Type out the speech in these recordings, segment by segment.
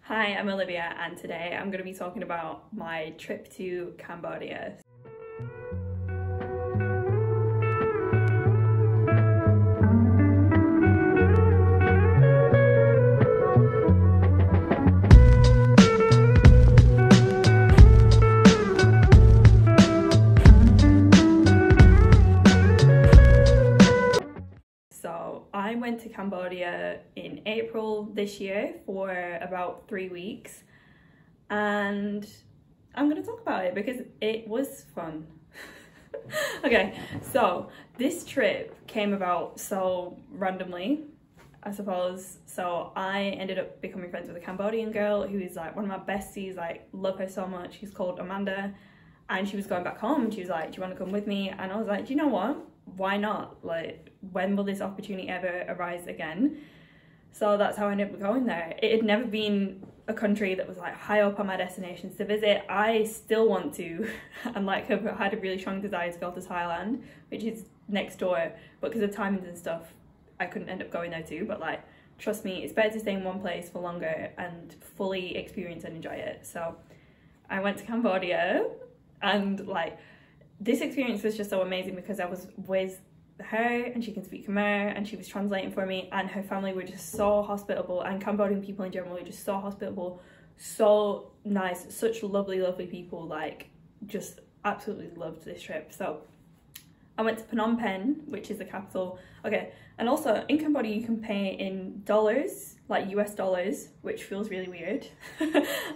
Hi, I'm Olivia and today I'm going to be talking about my trip to Cambodia. So I went to Cambodia in April this year for about 3 weeks and I'm going to talk about it because it was fun. Okay, so this trip came about so randomly, I suppose. So I ended up becoming friends with a Cambodian girl who is like one of my besties, like love her so much. She's called Amanda and she was going back home and she was like, do you want to come with me? And I was like, do you know what? Why not? Like, when will this opportunity ever arise again? So that's how I ended up going there. It had never been a country that was like high up on my destinations to visit. I still want to, and like have had a really strong desire to go to Thailand, which is next door, but because of timings and stuff, I couldn't end up going there too. But like, trust me, it's better to stay in one place for longer and fully experience and enjoy it. So I went to Cambodia and like, this experience was just so amazing because I was with her and she can speak Khmer and she was translating for me, and her family were just so hospitable, and Cambodian people in general were just so hospitable, so nice, such lovely people. Like, just absolutely loved this trip. So I went to Phnom Penh, which is the capital. Okay, and also in Cambodia you can pay in dollars, like US dollars, which feels really weird,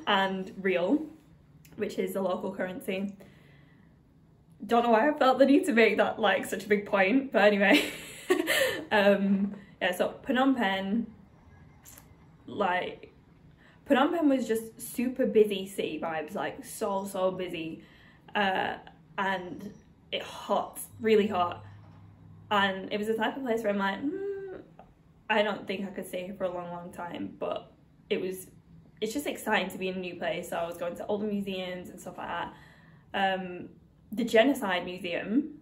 and real, which is the local currency. Don't know why I felt the need to make that like such a big point, but anyway. Yeah, so Phnom Penh was just super busy city vibes, like so busy, and it hot, really hot, and it was the type of place where I'm like, I don't think I could stay here for a long time, but it's just exciting to be in a new place. So I was going to all the museums and stuff like that. The Genocide Museum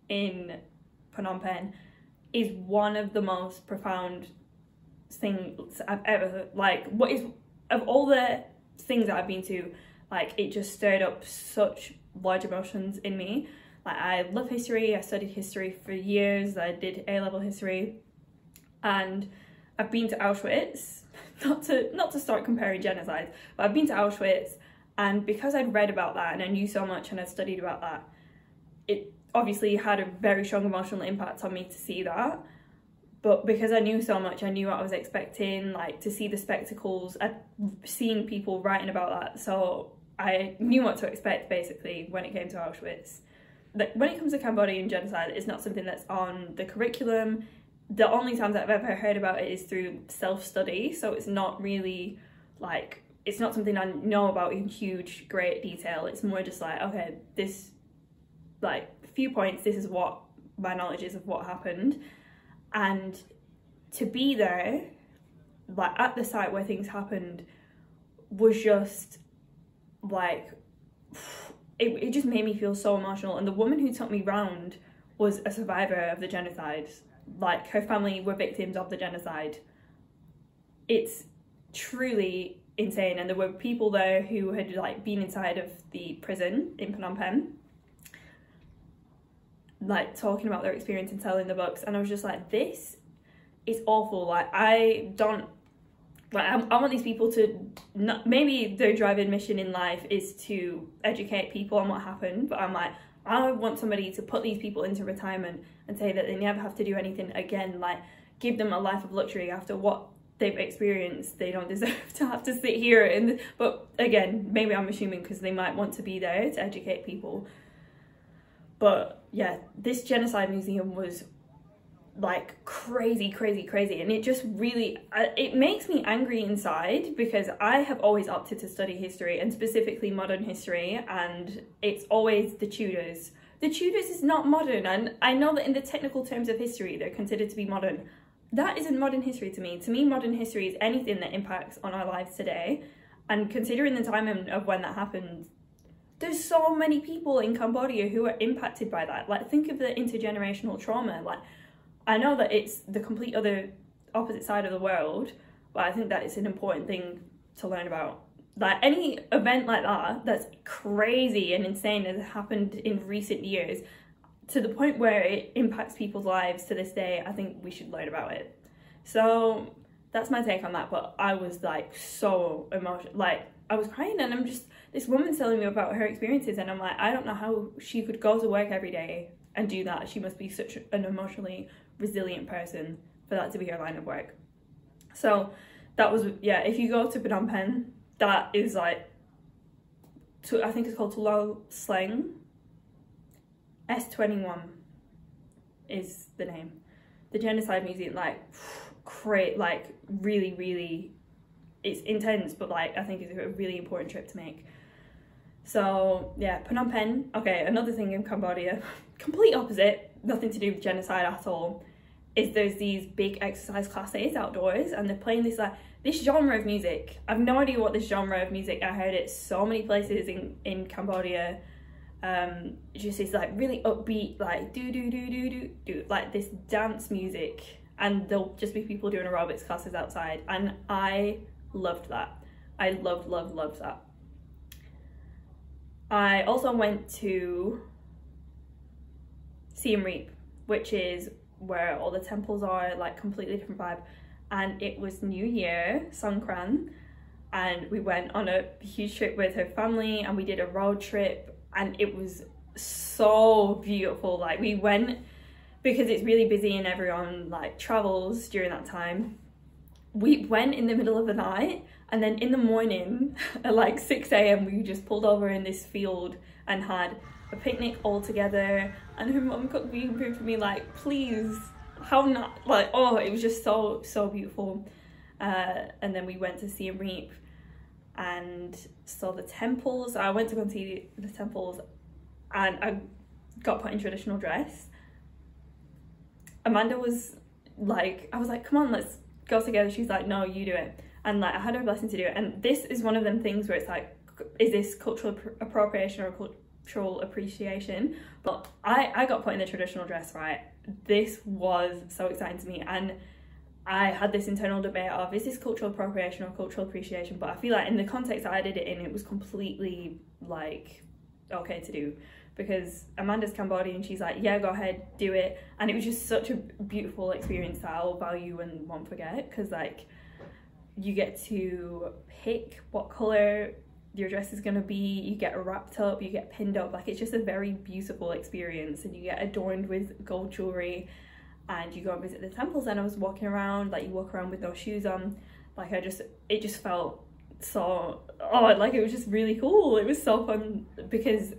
in Phnom Penh is one of the most profound things I've ever, like, of all the things that I've been to, like, it just stirred up such large emotions in me. Like, I love history, I studied history for years, I did A-level history, and I've been to Auschwitz, not to start comparing genocides, but I've been to Auschwitz. And because I'd read about that and I knew so much and I'd studied about that, it obviously had a very strong emotional impact on me to see that. But because I knew so much, I knew what I was expecting, like to see the spectacles. I'd seen people writing about that, so I knew what to expect basically when it came to Auschwitz. Like, when it comes to Cambodian genocide, it's not something that's on the curriculum. The only times I've ever heard about it is through self-study, so it's not really like, it's not something I know about in huge, great detail. It's more just like, okay, this, like, few points, this is what my knowledge is of what happened. And to be there, like, at the site where things happened, was just, like, it just made me feel so emotional. And the woman who took me round was a survivor of the genocide. Like, her family were victims of the genocide. It's truly insane. And there were people there who had like been inside of the prison in Phnom Penh, like talking about their experience and telling the books, and I was just like, this is awful. Like, I want these people to not, maybe their driving mission in life is to educate people on what happened, but I'm like, I want somebody to put these people into retirement and say that they never have to do anything again, like give them a life of luxury after what they've experienced. They don't deserve to have to sit here. But again, maybe I'm assuming because they might want to be there to educate people. But yeah, this genocide museum was like crazy, and it just really, it makes me angry inside because I have always opted to study history, and specifically modern history, and it's always the Tudors. The Tudors is not modern, and I know that in the technical terms of history they're considered to be modern. That isn't modern history to me. To me, modern history is anything that impacts on our lives today. And considering the time of when that happened, there's so many people in Cambodia who are impacted by that. Like, think of the intergenerational trauma. Like, I know that it's the complete other opposite side of the world, but I think that it's an important thing to learn about. Like any event like that, that's crazy and insane and has happened in recent years, to the point where it impacts people's lives to this day, I think we should learn about it. So that's my take on that. But I was like so emotional, like I was crying, and I'm just, this woman's telling me about her experiences, and I'm like, I don't know how she could go to work every day and do that. She must be such an emotionally resilient person for that to be her line of work. So that was, yeah, if you go to Phnom Penh, that is like, I think it's called Tulau Sleng. S21 is the name. The Genocide Museum, like, great, like, really, really, it's intense, but like, I think it's a really important trip to make. So yeah, Phnom Penh. Okay, another thing in Cambodia, complete opposite, nothing to do with genocide at all, is there's these big exercise classes outdoors, and they're playing this like, this genre of music. I've no idea what this genre of music, I heard it so many places in Cambodia. Just this like really upbeat, like do like this dance music, and there'll just be people doing aerobics classes outside, and I loved that. I loved that. I also went to Siem Reap, which is where all the temples are, like completely different vibe, and it was New Year, Songkran, and we went on a huge trip with her family, and we did a road trip, and it was so beautiful. Like, we went because it's really busy and everyone like travels during that time. We went in the middle of the night, and then in the morning at like 6 a.m. we just pulled over in this field and had a picnic all together, and her mum cooked vegan food for me. Like, please, how not, like, oh, it was just so beautiful. And then we went to Siem Reap and saw the temples. I went to go and see the temples, and I got put in traditional dress. Amanda was like, I was like, come on, let's go together. She's like, no, you do it. And like, I had her blessing to do it. And this is one of them things where it's like, is this cultural appropriation or cultural appreciation? But I got put in the traditional dress, right? This was so exciting to me, and I had this internal debate of, is this cultural appropriation or cultural appreciation? But I feel like in the context that I did it in, it was completely like okay to do, because Amanda's Cambodian, she's like, yeah, go ahead, do it. And it was just such a beautiful experience that I'll value and won't forget, because like, you get to pick what colour your dress is going to be, you get wrapped up, you get pinned up, like, it's just a very beautiful experience, and you get adorned with gold jewellery, and you go and visit the temples. And I was walking around, like, you walk around with no shoes on, like, it just felt so, oh, like, it was just really cool. It was so fun, because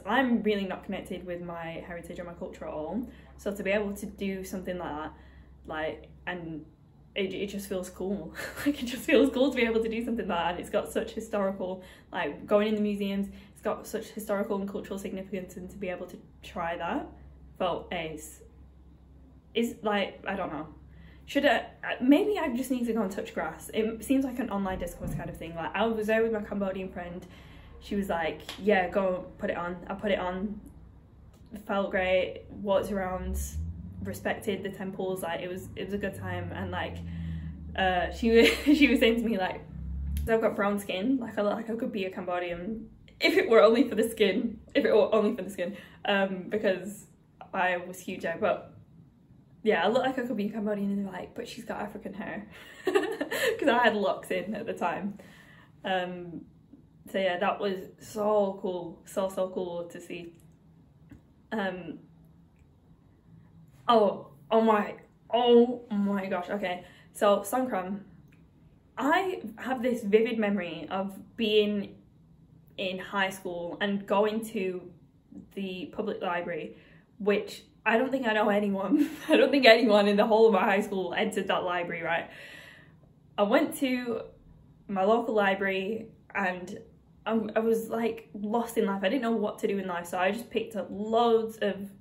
I'm really not connected with my heritage or my culture at all, so to be able to do something like that, like, and it just feels cool. Like, it just feels cool to be able to do something like that, and it's got such historical, like, going in the museums, it's got such historical and cultural significance, and to be able to try that felt ace. Is like, I don't know, maybe I just need to go and touch grass. It seems like an online discourse kind of thing. Like, I was there with my Cambodian friend, she was like, yeah, go put it on. I put it on, it felt great, walked around, respected the temples, like, it was a good time. And like, she was saying to me, like, I've got brown skin, like, I look like I could be a Cambodian if it were only for the skin, because I was huge out, but yeah, I look like I could be a Cambodian. And they're like, but she's got African hair, because I had locks in at the time. So yeah, that was so cool, so cool to see. Oh my gosh, okay, so Songkran, I have this vivid memory of being in high school and going to the public library, which I don't think I know anyone. I don't think anyone in the whole of my high school entered that library, right? I went to my local library, and I was like lost in life. I didn't know what to do in life, so I just picked up loads of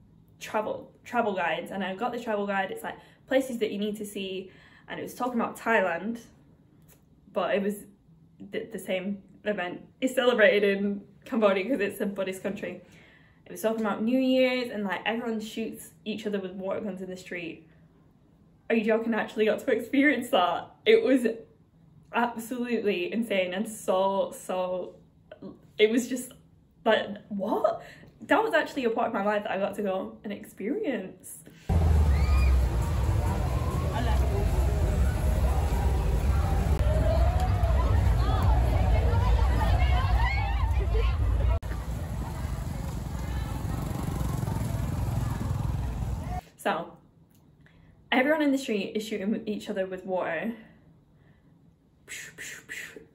travel guides, and I got the travel guide. It's like places that you need to see, and it was talking about Thailand, but it was the same event is celebrated in Cambodia because it's a Buddhist country. It was talking about New Year's, and like everyone shoots each other with water guns in the street. are you joking? I actually got to experience that. It was absolutely insane and so it was just like, what? That was actually a part of my life that I got to go and experience. So everyone in the street is shooting each other with water.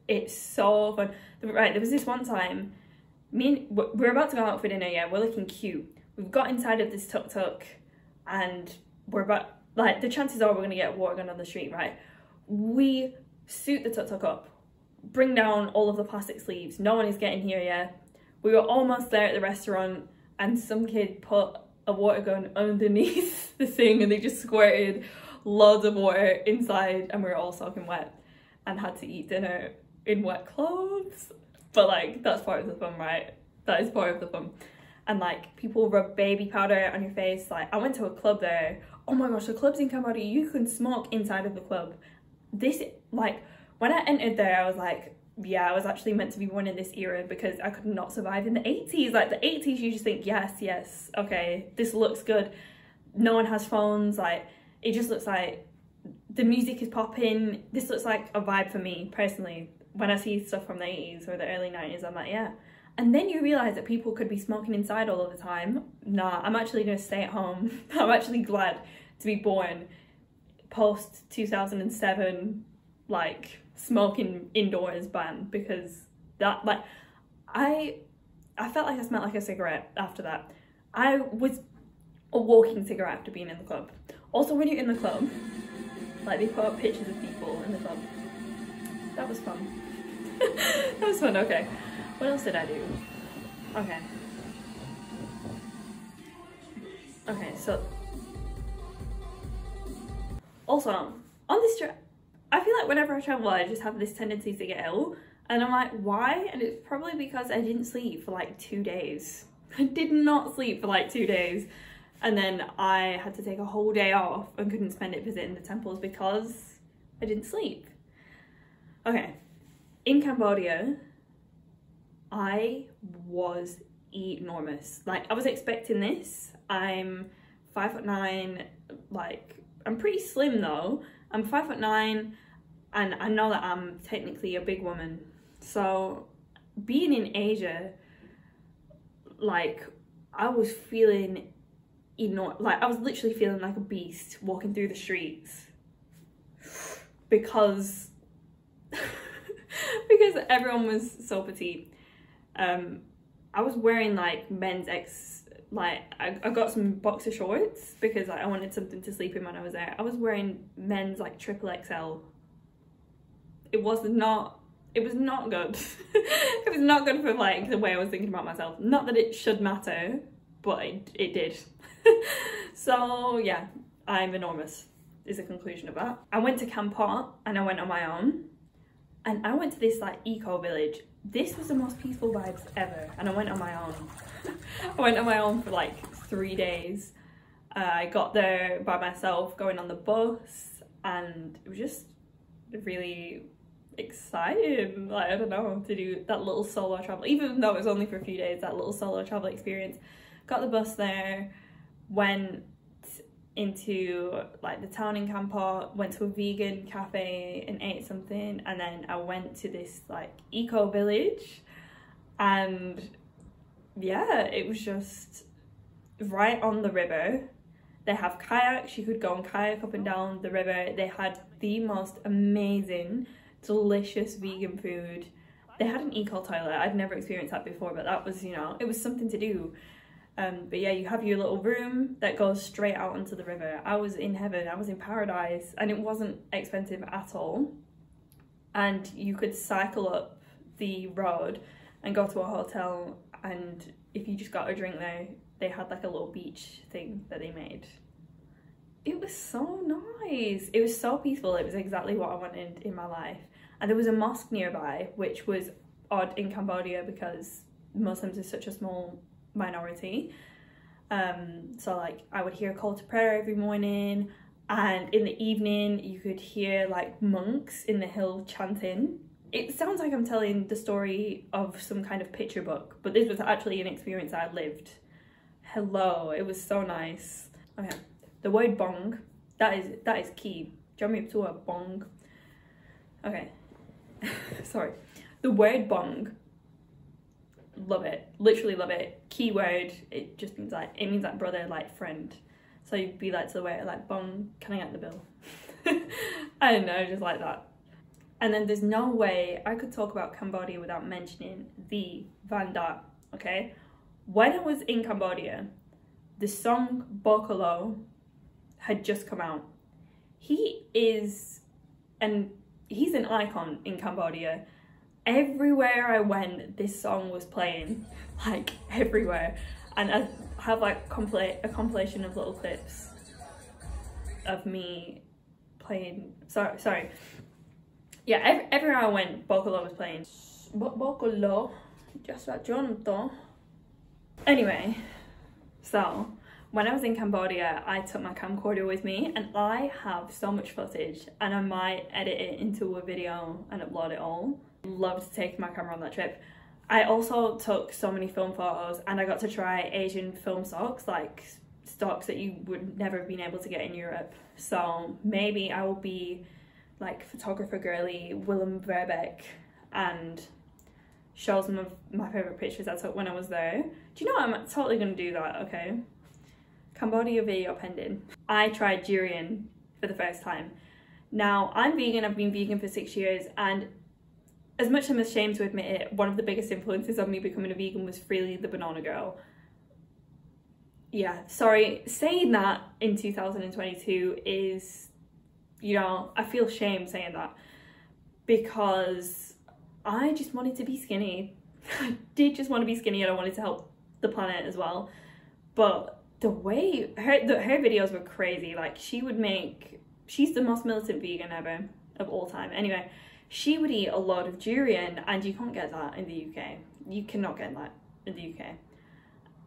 It's so fun. Right, there was this one time, we're about to go out for dinner, yeah, we're looking cute. We've got inside of this tuk-tuk and we're about, like, the chances are we're gonna get a water gun on the street, right? We suit the tuk-tuk up, bring down all of the plastic sleeves, no one is getting here yet. We were almost there at the restaurant and some kid put a water gun underneath the thing and they just squirted loads of water inside and we were all soaking wet and had to eat dinner in wet clothes. But like, that's part of the fun, right? That is part of the fun. And like, people rub baby powder on your face. Like, I went to a club there. Oh my gosh, the clubs in Cambodia, you can smoke inside of the club. This, like, when I entered there, I was like, yeah, I was actually meant to be born in this era because I could not survive in the 80s. Like, the 80s, you just think, yes, okay, this looks good. No one has phones. Like, it just looks like the music is popping. This looks like a vibe for me, personally. When I see stuff from the 80s or the early 90s, I'm like, yeah. And then you realise that people could be smoking inside all of the time. Nah, I'm actually going to stay at home. I'm actually glad to be born post 2007, like, smoking indoors ban, because that, like, I felt like I smelled like a cigarette after that. I was a walking cigarette after being in the club. Also, when you're in the club, like, they put up pictures of people in the club. That was fun. That was fun. Okay, what else did I do? Okay, so also on this trip, I feel like whenever I travel I just have this tendency to get ill, and I'm like, why? And it's probably because I didn't sleep for like 2 days. I did not sleep for like 2 days, and then I had to take a whole day off and couldn't spend it visiting the temples because I didn't sleep. Okay, in Cambodia, I was enormous. Like, I was expecting this. I'm 5'9", like, I'm pretty slim though. I'm 5'9", and I know that I'm technically a big woman. So being in Asia, like, I was feeling enormous. Like, I was literally feeling like a beast walking through the streets because because everyone was so petite. I was wearing like men's I got some boxer shorts because like, I wanted something to sleep in when I was there. I was wearing men's like XXL. It was not good. It was not good for like the way I was thinking about myself. Not that it should matter, but it did. So yeah, I'm enormous is the conclusion of that. I went to Kampot and I went on my own. And I went to this like eco village. This was the most peaceful vibes ever. And I went on my own. I went on my own for like 3 days. I got there by myself going on the bus, and it was just really exciting. Like, I don't know, to do that little solo travel. Even though it was only for a few days, that little solo travel experience. Got the bus there, went into like the town in Kampot, went to a vegan cafe and ate something, and then I went to this like eco village, and yeah, it was just right on the river. They have kayaks, you could go and kayak up and down the river. They had the most amazing, delicious vegan food. They had an eco toilet. I'd never experienced that before, but that was, you know, it was something to do. But yeah, you have your little room that goes straight out onto the river. I was in heaven, I was in paradise, and it wasn't expensive at all. And you could cycle up the road and go to a hotel, and if you just got a drink there, they had like a little beach thing that they made. It was so nice. It was so peaceful. It was exactly what I wanted in my life. And there was a mosque nearby, which was odd in Cambodia because Muslims is such a small minority. So like I would hear a call to prayer every morning. and in the evening you could hear like monks in the hill chanting. It sounds like I'm telling the story of some kind of picture book, but this was actually an experience I lived. Hello, it was so nice. Okay, the word bong, that is key. Do you want me to a bong? Okay, sorry. The word bong, love it, literally love it. Key word, it just means like, it means like brother, like friend. So you'd be like to the waiter, like, bong, can I get the bill? I don't know, just like that. And then there's no way I could talk about Cambodia without mentioning the Van Dat, okay? When I was in Cambodia, the song Bokolo had just come out. He's an icon in Cambodia. Everywhere I went, this song was playing, like everywhere. And I have like a compilation of little clips of me playing, sorry. Yeah, everywhere I went, Bokolo was playing. Bokolo, just like Jonathan. Anyway, so when I was in Cambodia, I took my camcorder with me, and I have so much footage, and I might edit it into a video and upload it all. Loved taking my camera on that trip. I also took so many film photos, and I got to try Asian film stocks, like stocks that you would never have been able to get in Europe. So maybe I will be like photographer girly Willem Verbeek and show some of my favourite pictures I took when I was there. Do you know what? I'm totally going to do that, okay? Cambodia video pending. I tried durian for the first time. Now, I'm vegan, I've been vegan for 6 years, and as much as I'm ashamed to admit it, one of the biggest influences on me becoming a vegan was Freely the Banana Girl. Yeah, sorry, saying that in 2022 is, you know, I feel shame saying that, because I just wanted to be skinny. I did just want to be skinny, and I wanted to help the planet as well. But the way her videos were crazy. Like, she's the most militant vegan ever of all time. Anyway, she would eat a lot of durian, and you can't get that in the UK. You cannot get that in the UK.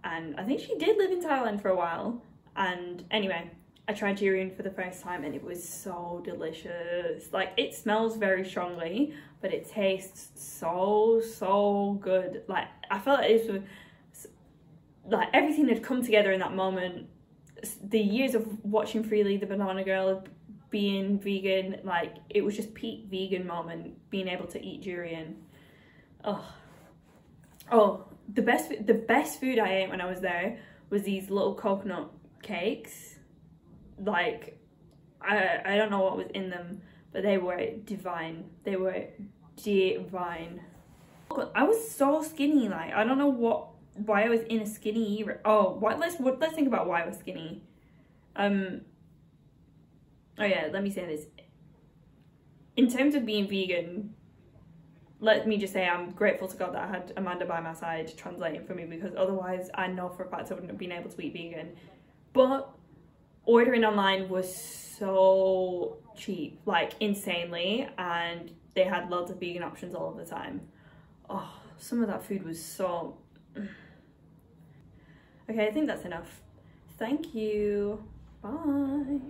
And I think she did live in Thailand for a while. And anyway, I tried durian for the first time, and it was so delicious. Like, it smells very strongly, but it tastes so good. Like, I felt like it was, like, everything had come together in that moment. The years of watching Freely the Banana Girl, being vegan, like, it was just peak vegan moment, being able to eat durian. Oh, the best food I ate when I was there was these little coconut cakes. Like, I don't know what was in them, but they were divine. They were divine. I was so skinny. Like, I don't know why I was in a skinny era. Oh, let's think about why I was skinny. Oh yeah, let me say this. In terms of being vegan, let me just say I'm grateful to God that I had Amanda by my side translating for me, because otherwise I know for a fact I wouldn't have been able to eat vegan. But ordering online was so cheap, like insanely, and they had loads of vegan options all of the time. Oh, some of that food was so... Okay, I think that's enough. Thank you. Bye.